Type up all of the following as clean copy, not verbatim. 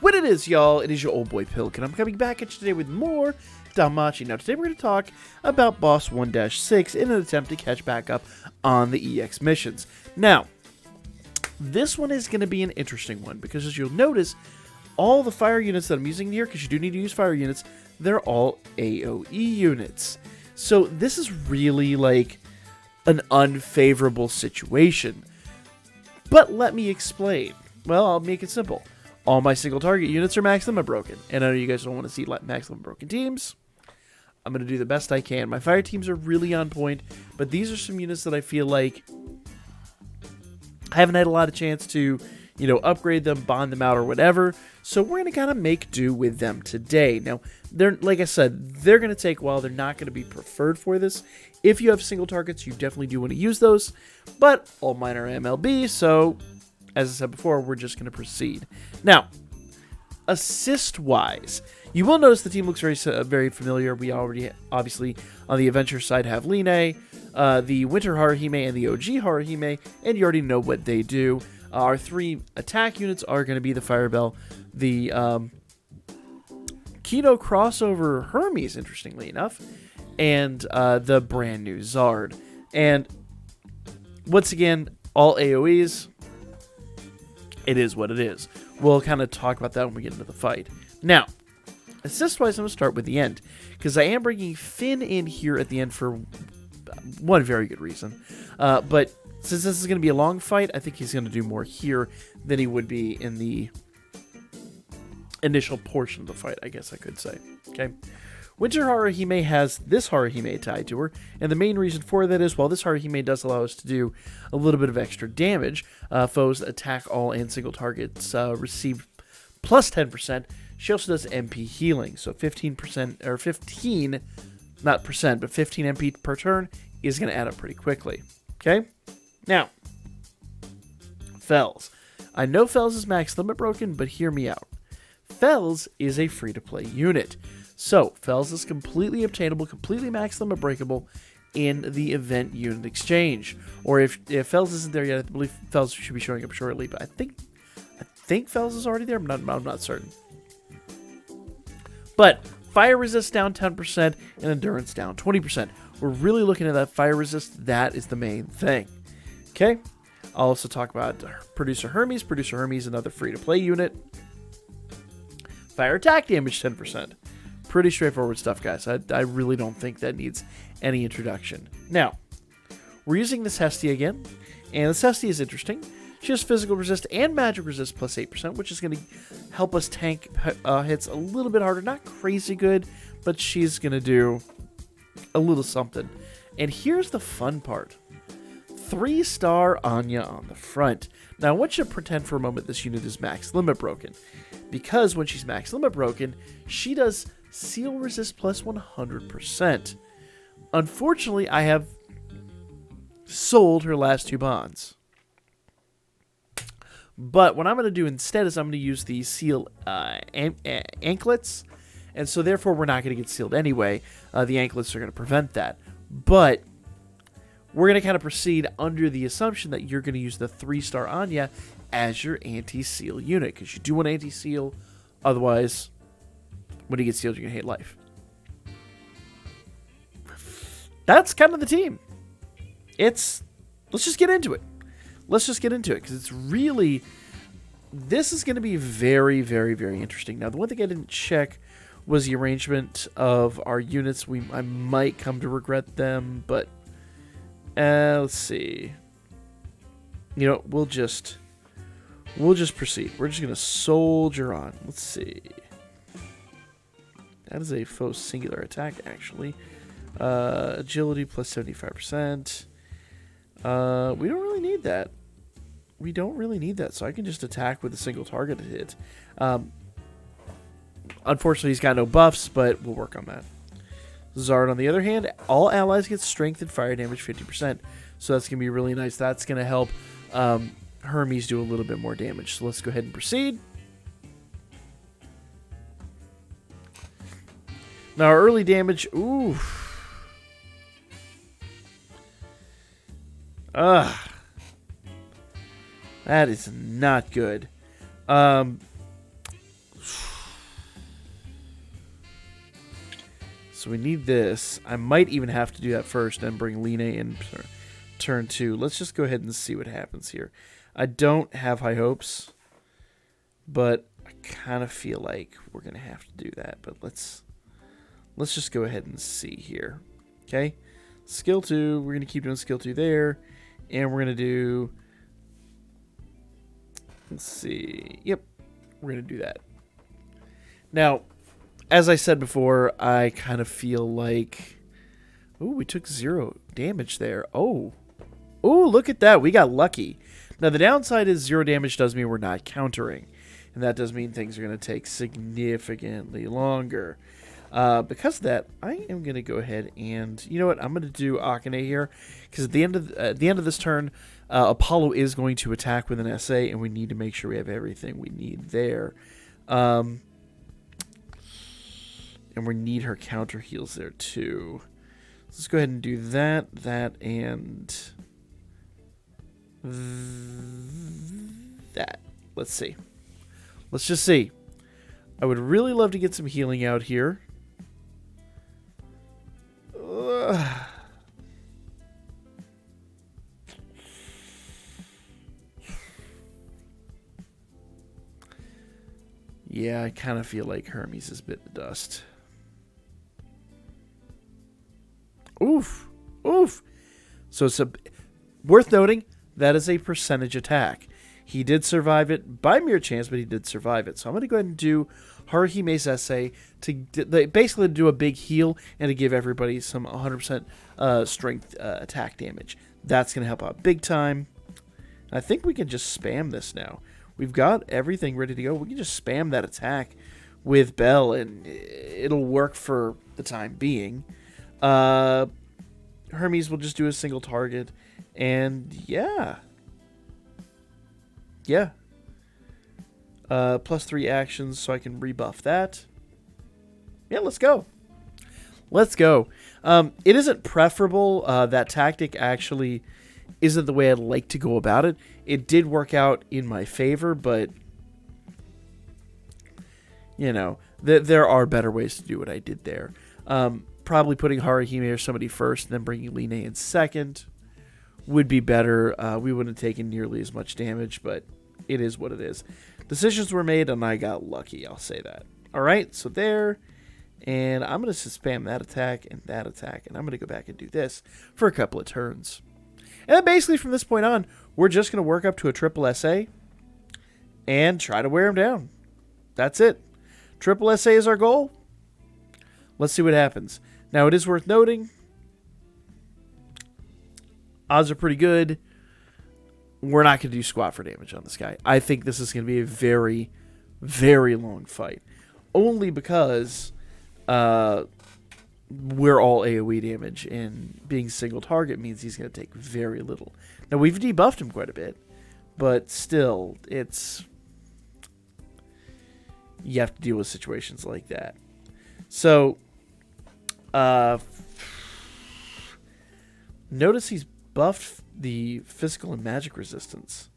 What it is, y'all, it is your old boy Pilk, and I'm coming back at you today with more Danmachi. Now, today we're going to talk about Boss 1-6 in an attempt to catch back up on the EX missions. Now, this one is going to be an interesting one, because as you'll notice, all the fire units that I'm using here, because you do need to use fire units, they're all AOE units. So this is really like an unfavorable situation. But let me explain. Well, I'll make it simple. All my single target units are max limit broken. And I know you guys don't want to see max limit broken teams. I'm going to do the best I can. My fire teams are really on point, but these are some units that I feel like I haven't had a lot of chance to, you know, upgrade them, bond them out, or whatever. So we're going to kind of make do with them today. Now, they're, like I said, they're going to take a while. They're not going to be preferred for this. If you have single targets, you definitely do want to use those. But all mine are MLB, so as I said before, we're just going to proceed. Now, assist-wise, you will notice the team looks very familiar. We already, obviously, on the adventure side have Line, the Winter Haruhime, and the OG Haruhime, and you already know what they do. Our three attack units are going to be the Firebell, the Keto Crossover Hermes, interestingly enough, and the brand new Zard. And once again, all AoEs. It is what it is. We'll kind of talk about that when we get into the fight. Now, assist-wise, I'm going to start with the end, because I am bringing Finn in here at the end for one very good reason. But since this is going to be a long fight, I think he's going to do more here than he would be in the initial portion of the fight, I guess I could say. Okay. Winter Haruhime has this Haruhime tied to her, and the main reason for that is, while this Haruhime does allow us to do a little bit of extra damage, foes attack all and single targets receive plus 10%. She also does MP healing, so 15%, or 15, not percent, but 15 MP per turn is going to add up pretty quickly. Okay? Now, Fells. I know Fells is max limit broken, but hear me out. Fells is a free-to-play unit. So, Fells is completely obtainable, completely max limit breakable in the event unit exchange. Or if Fells isn't there yet, I believe Fells should be showing up shortly, but I think Fells is already there. I'm not certain. But fire resist down 10% and endurance down 20%. We're really looking at that fire resist. That is the main thing. Okay? I'll also talk about Producer Hermes. Producer Hermes, another free-to-play unit. Fire attack damage 10%. Pretty straightforward stuff, guys. I really don't think that needs any introduction. Now, we're using this Hestia again, and this Hestia is interesting. She has physical resist and magic resist plus 8%, which is going to help us tank hits a little bit harder. Not crazy good, but she's going to do a little something. And here's the fun part. 3-star Anya on the front. Now, I want you to pretend for a moment this unit is max limit broken, because when she's max limit broken, she does seal resist plus 100%. Unfortunately, I have sold her last two bonds. But what I'm going to do instead is I'm going to use the seal anklets, and so therefore we're not going to get sealed anyway. The anklets are going to prevent that. But we're going to kind of proceed under the assumption that you're going to use the 3-star Anya as your anti-seal unit, because you do want anti-seal, otherwise when you get sealed, you're going to hate life. That's kind of the team. Let's just get into it. Let's just get into it, because it's really, this is going to be very, very, very interesting. Now, the one thing I didn't check was the arrangement of our units. I might come to regret them, but let's see. You know, we'll just proceed. We're just going to soldier on. Let's see. That is a foe singular attack, actually. Agility plus 75%. We don't really need that. We don't really need that, so I can just attack with a single target hit. Unfortunately, he's got no buffs, but we'll work on that. Zard, on the other hand, all allies get strength and fire damage 50%, so that's going to be really nice. That's going to help Hermes do a little bit more damage. So let's go ahead and proceed. Now, our early damage, ooh. That is not good. So we need this. I might even have to do that first and bring Line in turn 2. Let's just go ahead and see what happens here. I don't have high hopes, but I kind of feel like we're going to have to do that. But let's just go ahead and see here. Okay? Skill 2. We're going to keep doing skill 2 there. And we're going to do... Let's see. Yep. We're going to do that. Now, as I said before, I kind of feel like... Ooh, we took 0 damage there. Oh. Ooh, look at that. We got lucky. Now, the downside is 0 damage does mean we're not countering. And that does mean things are going to take significantly longer. Because of that, I am going to go ahead and... You know what? I'm going to do Akane here. Because at the end of this turn, Apollo is going to attack with an SA. And we need to make sure we have everything we need there. And we need her counter heals there too. Let's go ahead and do that, and that. Let's see. Let's just see. I would really love to get some healing out here. Yeah, I kind of feel like Hermes has bit the dust. Oof. Oof. So it's worth noting, that is a percentage attack. He did survive it by mere chance, but he did survive it. So I'm going to go ahead and do Haruhime's essay to basically do a big heal and to give everybody some 100% strength attack damage. That's going to help out big time. I think we can just spam this now. We've got everything ready to go. We can just spam that attack with Bell, and it'll work for the time being. Hermes will just do a single target, and yeah. Yeah. +3 actions, so I can rebuff that. Yeah, let's go. Let's go. It isn't preferable. That tactic actually isn't the way I'd like to go about it. It did work out in my favor, but you know, there are better ways to do what I did there. Probably putting Haruhime or somebody first and then bringing Line in second would be better. We wouldn't have taken nearly as much damage, but it is what it is. Decisions were made, and I got lucky. I'll say that. All right, so there. And I'm going to spam that attack, and I'm going to go back and do this for a couple of turns. And then basically from this point on, we're just going to work up to a triple SA and try to wear him down. That's it. Triple SA is our goal. Let's see what happens. Now, it is worth noting, odds are pretty good. We're not going to do squat for damage on this guy. I think this is going to be a very, very long fight. Only because we're all AOE damage, and being single target means he's going to take very little. Now, we've debuffed him quite a bit, but still, it's... You have to deal with situations like that. So, notice he's buffed the physical and magic resistance.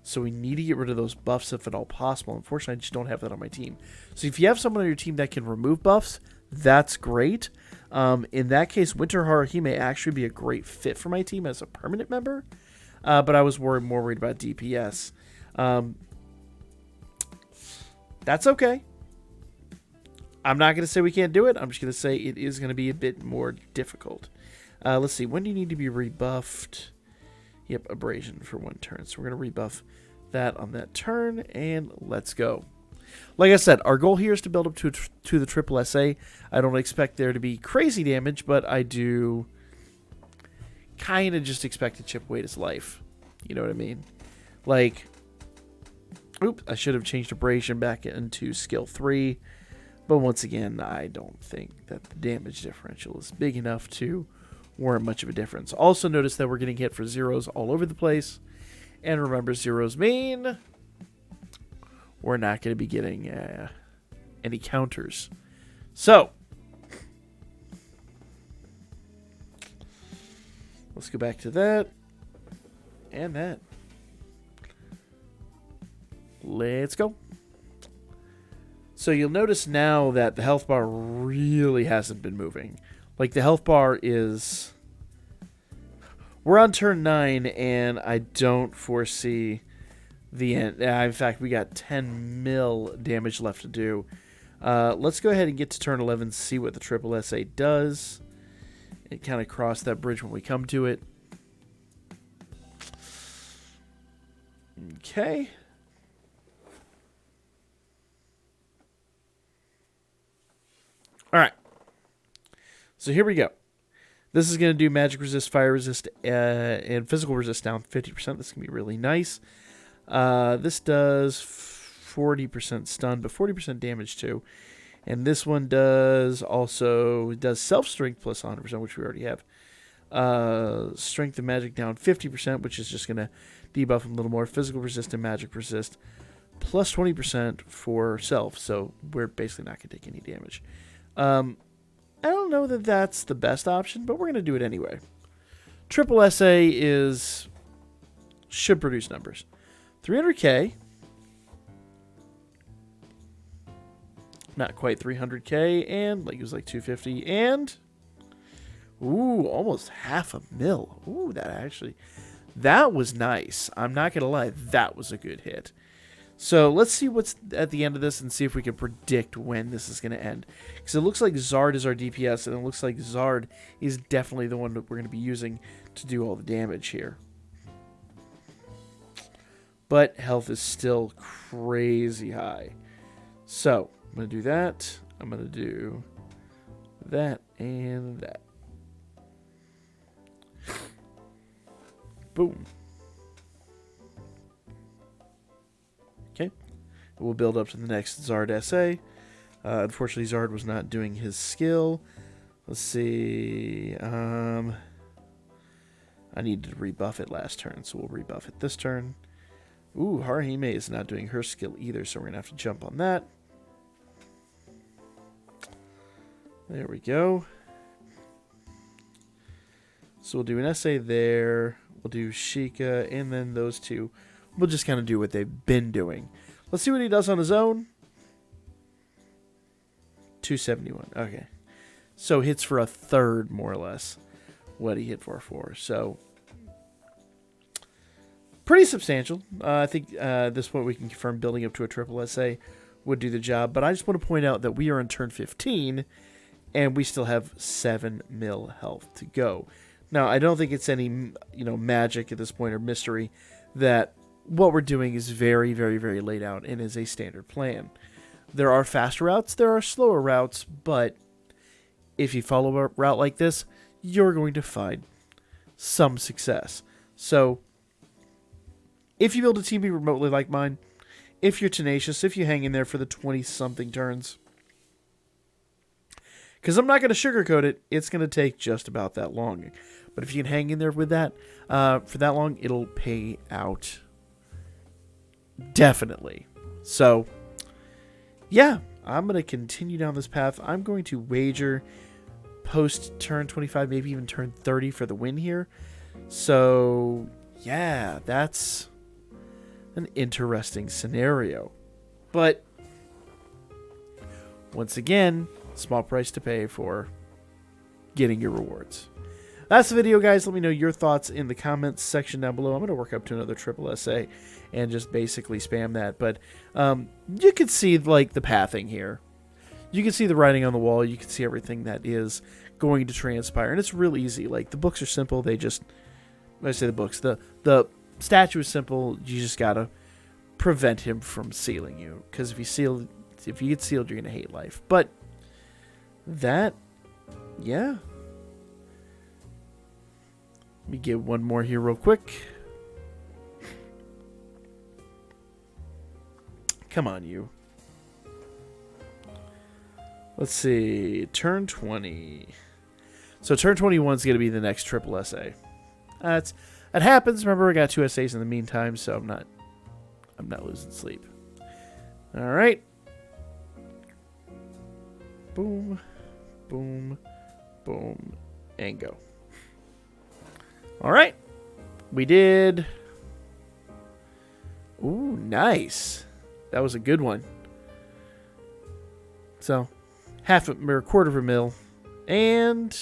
So we need to get rid of those buffs if at all possible. Unfortunately, I just don't have that on my team. So if you have someone on your team that can remove buffs, that's great. In that case, Winter Haruhi may actually be a great fit for my team as a permanent member. But I was more worried about DPS. That's okay. I'm not going to say we can't do it. I'm just going to say it is going to be a bit more difficult. Let's see. When do you need to be rebuffed? Yep, abrasion for 1 turn. So we're going to rebuff that on that turn, and let's go. Like I said, our goal here is to build up to the triple SA. I don't expect there to be crazy damage, but I do kind of just expect to chip away at his life. You know what I mean? Like, oops, I should have changed abrasion back into skill 3. But once again, I don't think that the damage differential is big enough to warrant much of a difference. Also notice that we're getting hit for zeros all over the place. And remember, zeros mean we're not going to be getting any counters. So, let's go back to that. And that. Let's go. So you'll notice now that the health bar really hasn't been moving. Like, the health bar is... We're on turn 9, and I don't foresee the end. In fact, we got 10 mil damage left to do. Let's go ahead and get to turn 11, see what the triple SA does. It kind of crossed that bridge when we come to it. Okay. All right. So here we go. This is going to do magic resist, fire resist, and physical resist down 50%. This is going to be really nice. This does 40% stun, but 40% damage too. And this one does self-strength plus 100%, which we already have. Strength and magic down 50%, which is just going to debuff him a little more. Physical resist and magic resist plus 20% for self, so we're basically not going to take any damage. I don't know that that's the best option, but we're going to do it anyway. Triple SA should produce numbers. 300k. Not quite 300k, and like it was like 250, and ooh, almost $500,000. Ooh, that was nice. I'm not going to lie, that was a good hit. So let's see what's at the end of this and see if we can predict when this is going to end. Because it looks like Zard is our DPS, and it looks like Zard is definitely the one that we're going to be using to do all the damage here. But health is still crazy high. So I'm going to do that. I'm going to do that and that. Boom. Okay. We'll build up to the next Zard SA. Unfortunately, Zard was not doing his skill. Let's see. I needed to rebuff it last turn, so we'll rebuff it this turn. Ooh, Haruhime is not doing her skill either, so we're going to have to jump on that. There we go. So we'll do an SA there. We'll do Sheikah, and then those two. We'll just kind of do what they've been doing. Let's see what he does on his own. 271. Okay. So hits for a third, more or less, what he hit for. So pretty substantial. I think at this point we can confirm building up to a triple SA would do the job. But I just want to point out that we are on turn 15, and we still have 7 mil health to go. Now, I don't think it's any magic at this point or mystery that what we're doing is very, very, very laid out and is a standard plan. There are faster routes, there are slower routes, but if you follow a route like this, you're going to find some success. So, if you build a team remotely like mine, if you're tenacious, if you hang in there for the 20-something turns, because I'm not going to sugarcoat it, it's going to take just about that long. But if you can hang in there with that for that long, it'll pay out. Definitely. So, yeah, I'm going to continue down this path. I'm going to wager post turn 25, maybe even turn 30 for the win here. So, yeah, that's an interesting scenario. But, once again, small price to pay for getting your rewards. That's the video, guys. Let me know your thoughts in the comments section down below. I'm going to work up to another triple SA and just basically spam that. But you can see like the pathing here. You can see the writing on the wall. You can see everything that is going to transpire. And it's real easy. Like, the books are simple. They just, when I say the books, the statue is simple. You just got to prevent him from sealing you. Because if you get sealed, you're going to hate life. But that, yeah. Let me get one more here real quick. Come on, you. Let's see. Turn 20. So turn 21 is going to be the next triple SA. That happens. Remember, I got 2 SAs in the meantime, so I'm not losing sleep. All right. Boom, boom, boom, and go. All right. We did. Ooh, nice. That was a good one. So, half a or quarter of a mil. And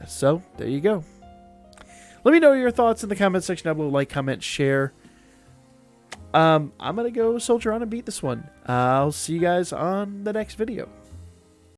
so there you go. Let me know your thoughts in the comment section down below. Like, comment, share. I'm gonna go soldier on and beat this one. I'll see you guys on the next video.